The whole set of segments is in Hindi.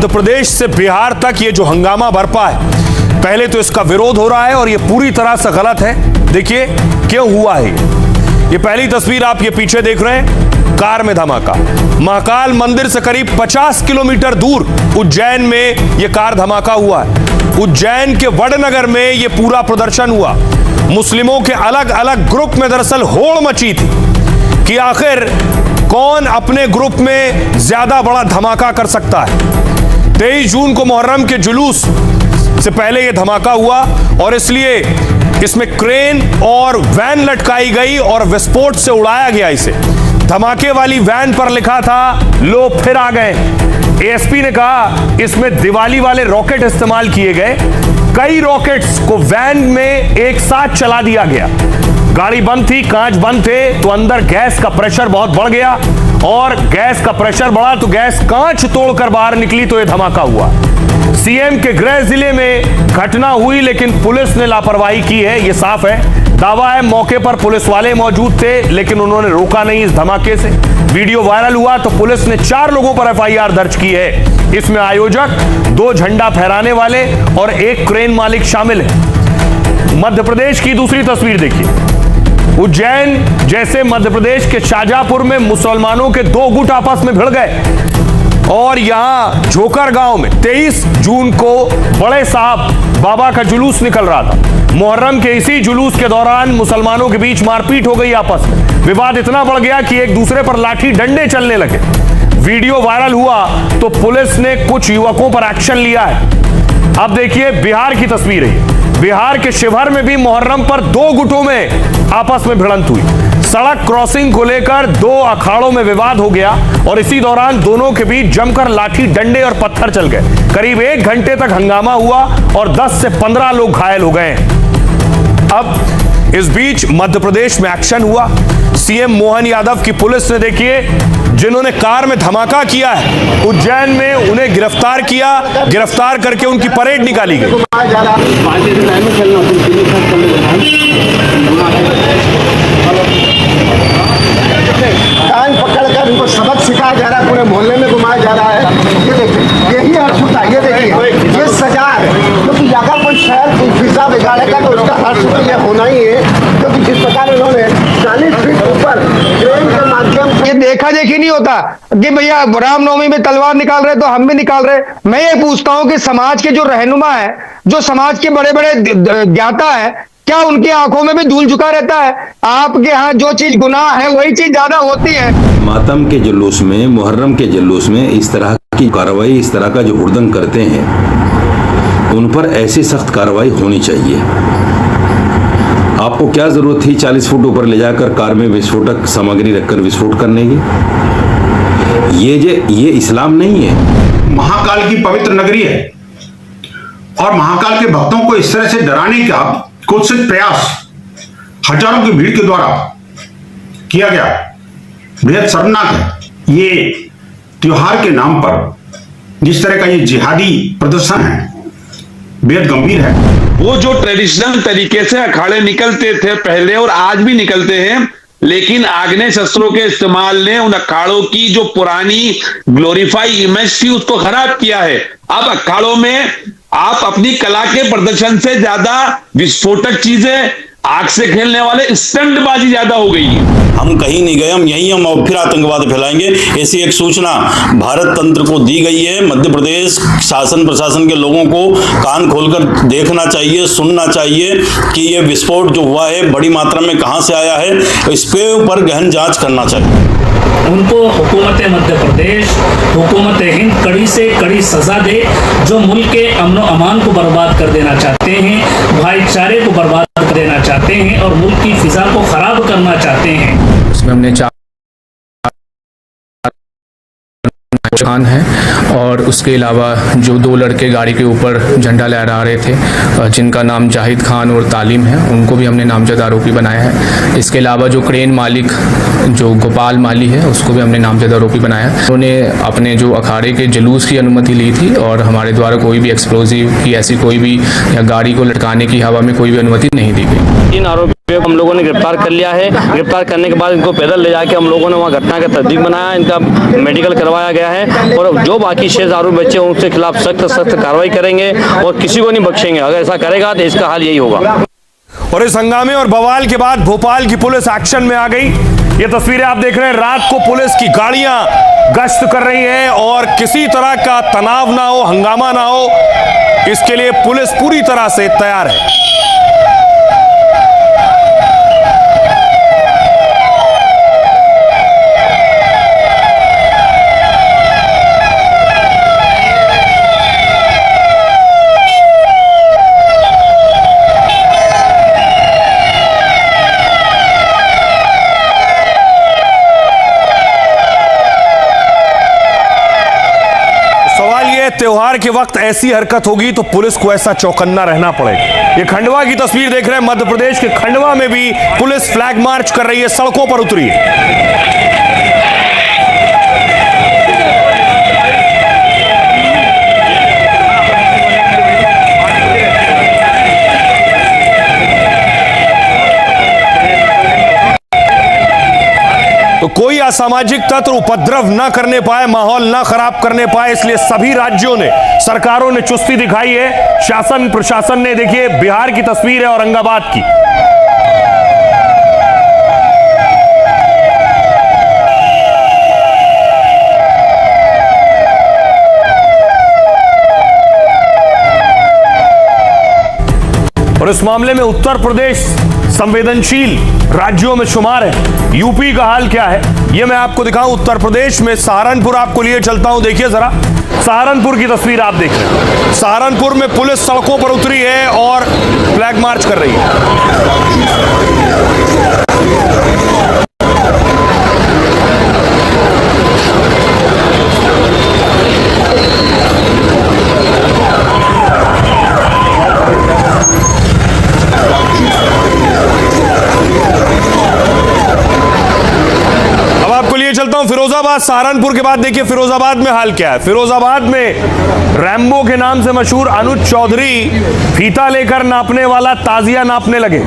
मध्य प्रदेश से बिहार तक ये जो हंगामा बरपा है, पहले तो इसका विरोध हो रहा है और ये पूरी तरह से गलत है। देखिए क्यों हुआ है। ये पहली तस्वीर आप ये पीछे देख रहे हैं, कार में धमाका। महाकाल मंदिर से करीब 50 किलोमीटर दूर उज्जैन में ये कार धमाका हुआ है। उज्जैन के वडनगर में ये पूरा प्रदर्शन हुआ। मुस्लिमों के अलग अलग ग्रुप में दरअसल होड़ मची थी कि आखिर कौन अपने ग्रुप में ज्यादा बड़ा धमाका कर सकता है। 23 जून को मुहर्रम के जुलूस से पहले यह धमाका हुआ और इसलिए इसमें क्रेन और वैन लटकाई गई और विस्फोट से उड़ाया गया इसे। धमाके वाली वैन पर लिखा था लो फिर आ गए। एएसपी ने कहा इसमें दिवाली वाले रॉकेट इस्तेमाल किए गए। कई रॉकेट्स को वैन में एक साथ चला दिया गया। गाड़ी बंद थी, कांच बंद थे, तो अंदर गैस का प्रेशर बहुत बढ़ गया और गैस का प्रेशर बढ़ा तो गैस कांच तोड़कर बाहर निकली तो यह धमाका हुआ। सीएम के गृह जिले में घटना हुई लेकिन पुलिस ने लापरवाही की है, यह साफ है। दावा है मौके पर पुलिस वाले मौजूद थे लेकिन उन्होंने रोका नहीं इस धमाके से। वीडियो वायरल हुआ तो पुलिस ने 4 लोगों पर एफआईआर दर्ज की है। इसमें आयोजक, 2 झंडा फहराने वाले और 1 क्रेन मालिक शामिल है। मध्य प्रदेश की दूसरी तस्वीर देखिए। उज्जैन जैसे मध्य प्रदेश के शाहजहांपुर में मुसलमानों के 2 गुट आपस में भिड़ गए और यहां झोकर गांव में 23 जून को बड़े साहब बाबा का जुलूस निकल रहा था। मुहर्रम के इसी जुलूस के दौरान मुसलमानों के बीच मारपीट हो गई आपस में। विवाद इतना बढ़ गया कि एक दूसरे पर लाठी डंडे चलने लगे। वीडियो वायरल हुआ तो पुलिस ने कुछ युवकों पर एक्शन लिया है। अब देखिए बिहार की तस्वीर है। बिहार के शिवहर में भी मुहर्रम पर 2 गुटों में आपस में भिड़ंत हुई। सड़क क्रॉसिंग को लेकर 2 अखाड़ों में विवाद हो गया और इसी दौरान दोनों के बीच जमकर लाठी डंडे और पत्थर चल गए। करीब 1 घंटे तक हंगामा हुआ और 10 से 15 लोग घायल हो गए। अब इस बीच मध्य प्रदेश में एक्शन हुआ। सीएम मोहन यादव की पुलिस ने देखिए जिन्होंने कार में धमाका किया है उज्जैन में उन्हें गिरफ्तार किया। गिरफ्तार करके उनकी परेड निकाली गई। कान पकड़कर उनको सबक सिखाया जा रहा है, पूरे मोहल्ले में घुमाया जा रहा है। ये देखिए, यही हर्ष होता है। ये देखिए, ये सजा है क्योंकि अगर कोई शहर कोई फिजा बिगाड़ेगा तो उसका हर्ष तो ये होना ही है क्योंकि जिस प्रकार उन्होंने 40 फीट ऊपर ट्रेन के माध्यम से। ये देखा देखी नहीं होता कि भैया रामनवमी में तलवार निकाल रहे तो हम भी निकाल रहे। मैं ये पूछता हूँ कि समाज के जो रहनुमा है, जो समाज के बड़े बड़े ज्ञाता है, क्या उनकी आंखों में भी धूल झुका रहता है? आपके यहाँ जो चीज गुनाह है वही चीज ज्यादा होती है। मातम के जुलूस में, मुहर्रम के जुलूस में इस तरह की कार्रवाई, इस तरह का जो हुड़दंग करते हैं उन पर ऐसी सख्त कार्रवाई होनी चाहिए। आपको क्या जरूरत थी 40 फुट ऊपर ले जाकर कार में विस्फोटक सामग्री रखकर विस्फोट करने की? ये इस्लाम नहीं है। महाकाल की पवित्र नगरी है और महाकाल के भक्तों को इस तरह से डराने का कुत्सित प्रयास हजारों की भीड़ के द्वारा किया गया, बेहद शर्मनाक है। ये त्योहार के नाम पर जिस तरह का ये जिहादी प्रदर्शन है बेहद गंभीर है। वो जो ट्रेडिशनल तरीके से अखाड़े निकलते थे पहले और आज भी निकलते हैं, लेकिन आग्नेय शस्त्रों के इस्तेमाल ने उन अखाड़ों की जो पुरानी ग्लोरीफाई इमेज थी उसको खराब किया है। अब अखाड़ों में आप अपनी कला के प्रदर्शन से ज्यादा विस्फोटक चीजें, आग से खेलने वाले स्टंटबाजी ज्यादा हो गई है। हम कहीं नहीं गए, हम यहीं हम और फिर आतंकवाद फैलाएंगे, ऐसी एक सूचना भारत तंत्र को दी गई है। मध्य प्रदेश शासन प्रशासन के लोगों को कान खोलकर देखना चाहिए, सुनना चाहिए कि ये विस्फोट जो हुआ है बड़ी मात्रा में कहां से आया है, इसके ऊपर गहन जांच करना चाहिए। उनको हुकूमत मध्य प्रदेश, हुकूमत हिंद कड़ी से कड़ी सजा दे जो मुल्क के अमन अमान को बर्बाद कर देना चाहते हैं, भाईचारे को बर्बाद कर देना चाहते हैं और मुल्क की फिजा को खराब करना चाहते हैं। उसमें हमने 4 खान है और उसके अलावा जो 2 लड़के गाड़ी के ऊपर झंडा लहरा रहे थे जिनका नाम जाहिद खान और तालिम है, उनको भी हमने नामजद आरोपी बनाया है। इसके अलावा जो क्रेन मालिक जो गोपाल माली है उसको भी हमने नामजद आरोपी बनाया है। उन्होंने अपने जो अखाड़े के जुलूस की अनुमति ली थी और हमारे द्वारा कोई भी एक्सप्लोजिव की ऐसी कोई भी या गाड़ी को लटकाने की हवा में कोई भी अनुमति नहीं दी गई। इन आरोपी हम लोगों ने गिरफ्तार कर लिया है। गिरफ्तार करने के बाद इनको पैदल ले जाके हम लोगों ने वहाँ घटना का तस्दीक बनाया, इनका मेडिकल करवाया गया है और जो बाकी 6 आरोपी बच्चे हैं उनके खिलाफ सख्त कार्रवाई करेंगे और किसी को नहीं बख्शेंगे। अगर ऐसा करेगा तो इसका हाल यही होगा। और इस हंगामे और बवाल के बाद भोपाल की पुलिस एक्शन में आ गई। ये तस्वीरें आप देख रहे हैं, रात को पुलिस की गाड़ियां गश्त कर रही हैं और किसी तरह का तनाव ना हो, हंगामा ना हो, इसके लिए पुलिस पूरी तरह से तैयार है। त्योहार के वक्त ऐसी हरकत होगी तो पुलिस को ऐसा चौकन्ना रहना पड़ेगा। ये खंडवा की तस्वीर देख रहे हैं, मध्य प्रदेश के खंडवा में भी पुलिस फ्लैग मार्च कर रही है, सड़कों पर उतरी है। तो कोई असामाजिक तत्व उपद्रव न करने पाए, माहौल न खराब करने पाए, इसलिए सभी राज्यों ने, सरकारों ने चुस्ती दिखाई है। शासन प्रशासन ने, देखिए बिहार की तस्वीर है औरंगाबाद की। और इस मामले में उत्तर प्रदेश संवेदनशील राज्यों में शुमार है। यूपी का हाल क्या है ये मैं आपको दिखाऊं। उत्तर प्रदेश में सहारनपुर आपको लिए चलता हूं, देखिए जरा सहारनपुर की तस्वीर आप देख रहे हैं। सहारनपुर में पुलिस सड़कों पर उतरी है और फ्लैग मार्च कर रही है। चलता हूं फिरोजाबाद। सहारनपुर के बाद देखिए फिरोजाबाद में हाल क्या है। फिरोजाबाद में रैम्बो के नाम से मशहूर अनुज चौधरी फीता लेकर नापने वाला ताजिया नापने लगे।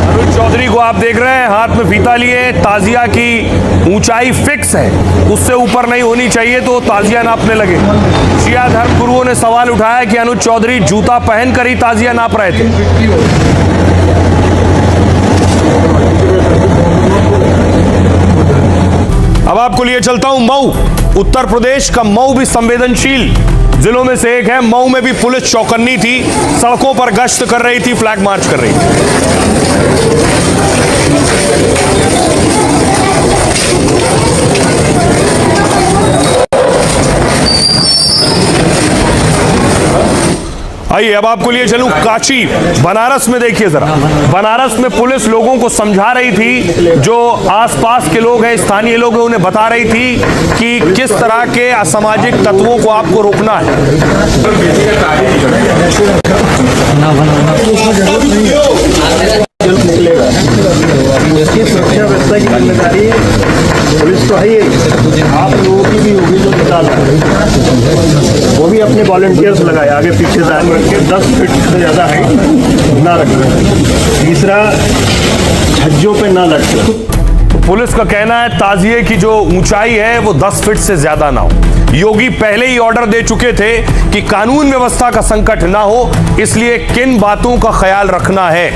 अनुज चौधरी को आप देख रहे हैं, हाथ में फीता लिए, ताजिया की ऊंचाई फिक्स है, उससे ऊपर नहीं होनी चाहिए, तो ताजिया नापने लगे। शिया धर्म गुरुओं ने सवाल उठाया कि अनुज चौधरी जूता पहनकर ही ताजिया नाप रहे थे। अब आपको लिए चलता हूं मऊ। उत्तर प्रदेश का मऊ भी संवेदनशील जिलों में से एक है। मऊ में भी पुलिस चौकन्नी थी, सड़कों पर गश्त कर रही थी, फ्लैग मार्च कर रही थी। आइए अब आपको लिए चलूं काशी, बनारस में। देखिए जरा, बनारस में पुलिस लोगों को समझा रही थी, जो आसपास के लोग हैं, स्थानीय लोग हैं, उन्हें बता रही थी कि किस तरह के असामाजिक तत्वों को आपको रोकना है। सुरक्षा व्यवस्था की जिम्मेदारी पुलिस तो है ही, आप लोगों की भी होगी जो निकाल वो भी अपने वॉलंटियर्स लगाए, आगे पीछे से 10 फीट से ज़्यादा हाइट ना रखना। तीसरा, छज्जों पे ना लटके। पुलिस का कहना है ताजिए की जो ऊंचाई है वो 10 फीट से ज्यादा ना हो। योगी पहले ही ऑर्डर दे चुके थे कि कानून व्यवस्था का संकट ना हो, इसलिए किन बातों का ख्याल रखना है।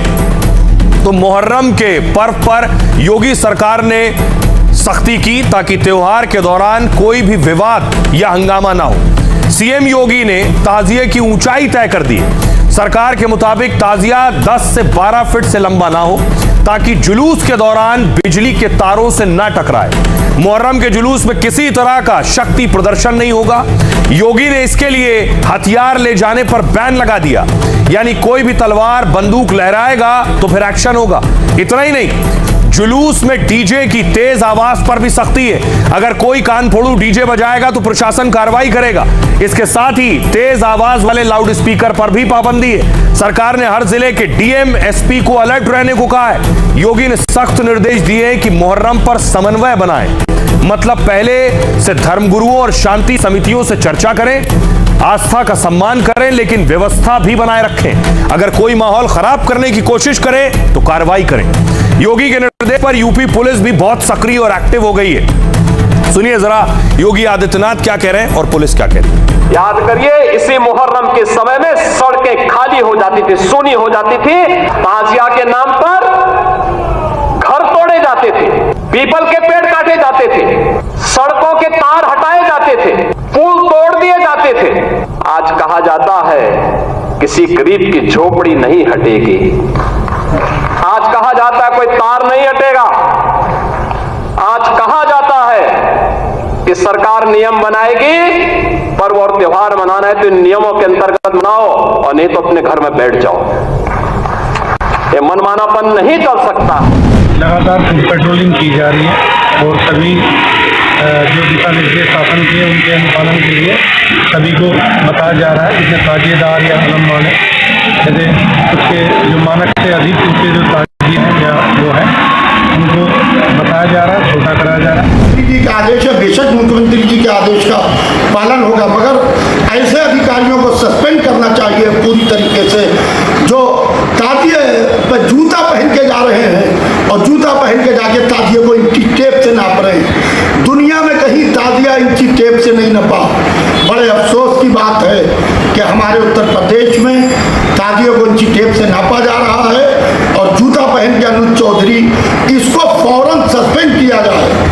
तो मुहर्रम के पर्व पर योगी सरकार ने सख्ती की ताकि त्योहार के दौरान कोई भी विवाद या हंगामा ना हो। सीएम योगी ने ताजिए की ऊंचाई तय कर दी। सरकार के मुताबिक ताजिया 10 से 12 फीट से लंबा ना हो, ताकि जुलूस के दौरान बिजली के तारों से ना टकराए। मुहर्रम के जुलूस में किसी तरह का शक्ति प्रदर्शन नहीं होगा। योगी ने इसके लिए हथियार ले जाने पर बैन लगा दिया, यानी कोई भी तलवार बंदूक लहराएगा तो फिर एक्शन होगा। इतना ही नहीं, जुलूस में डीजे की तेज आवाज पर भी सख्ती है। अगर कोई कान फोड़ू डीजे बजाएगा तो प्रशासन कार्रवाई करेगा। इसके साथ ही तेज आवाज वाले लाउड स्पीकर पर भी पाबंदी है। सरकार ने हर जिले के डीएम एसपी को अलर्ट रहने को कहा है। योगी ने सख्त निर्देश दिए कि मुहर्रम पर समन्वय बनाएं। मतलब पहले से धर्मगुरुओं और शांति समितियों से चर्चा करें, आस्था का सम्मान करें, लेकिन व्यवस्था भी बनाए रखें। अगर कोई माहौल खराब करने की कोशिश करे तो कार्रवाई करें। योगी के निर्देश पर यूपी पुलिस भी बहुत सक्रिय और एक्टिव हो गई है। सुनिए जरा योगी आदित्यनाथ क्या कह रहे हैं और पुलिस क्या कह रही है। याद करिए, इसी मुहर्रम के समय में सड़कें खाली हो जाती थी, सूनी हो जाती थी, ताजिया के नाम पर घर तोड़े जाते थे, पीपल के पेड़ काटे जाते थे, सड़कों के तार हटाए जाते थे, पुल तोड़ दिए जाते थे। आज कहा जाता है किसी गरीब की झोपड़ी नहीं हटेगी, आज कहा जाता है कोई तार नहीं हटेगा, आज कहा जाता है कि सरकार नियम बनाएगी, पर्व और त्योहार मनाना है तो इन नियमों के अंतर्गत मनाओ और नहीं तो अपने घर में बैठ जाओ। ये मनमानापन नहीं चल सकता। लगातार फुट पेट्रोलिंग की जा रही है और सभी जो दिशा निर्देश शासन के उनके अनुपालन के लिए सभी को बताया जा रहा है, जिसमें ताजिएदार या कलम वाले जैसे उसके जो मानक से अधिक ऊंचे जो ताजिए हैं या वो है उनको बताया जा रहा है, छोटा कराया जा रहा है। जी का आदेश है, बेशक मुख्यमंत्री जी के आदेश का पालन होगा, मगर ऐसे अधिकारियों को सस्पेंड करना चाहिए पूरी तरीके से जो ताजिए पर जूता पहन के जा रहे हैं और जूता पहन के जाके ताजिए को इंची टेप से नाप रहे हैं। दुनिया में कहीं ताजिया इंची टेप से नहीं नपा। बड़े अफसोस की बात है कि हमारे उत्तर प्रदेश में ताजिए को इंची टेप से नापा जा रहा है और जूता पहन के अनुज चौधरी, इसको फौरन सस्पेंड किया जाए।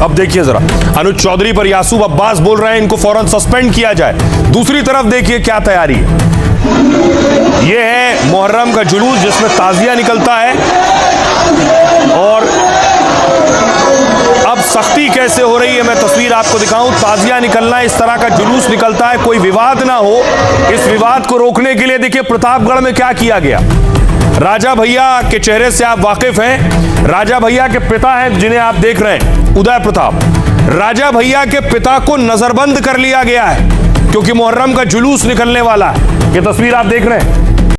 अब देखिए जरा, अनुज चौधरी पर यासूब अब्बास बोल रहे हैं इनको फौरन सस्पेंड किया जाए। दूसरी तरफ देखिए क्या तैयारी है। यह है मुहर्रम का जुलूस जिसमें ताजिया निकलता है और अब सख्ती कैसे हो रही है मैं तस्वीर आपको दिखाऊं। ताजिया निकलना, इस तरह का जुलूस निकलता है, कोई विवाद ना हो, इस विवाद को रोकने के लिए देखिए प्रतापगढ़ में क्या किया गया। राजा भैया के चेहरे से आप वाकिफ हैं। राजा भैया के पिता हैं जिन्हें आप देख रहे हैं, उदय प्रताप। राजा भैया के पिता को नजरबंद कर लिया गया है क्योंकि मुहर्रम का जुलूस निकलने वाला है। ये तस्वीर आप देख रहे हैं।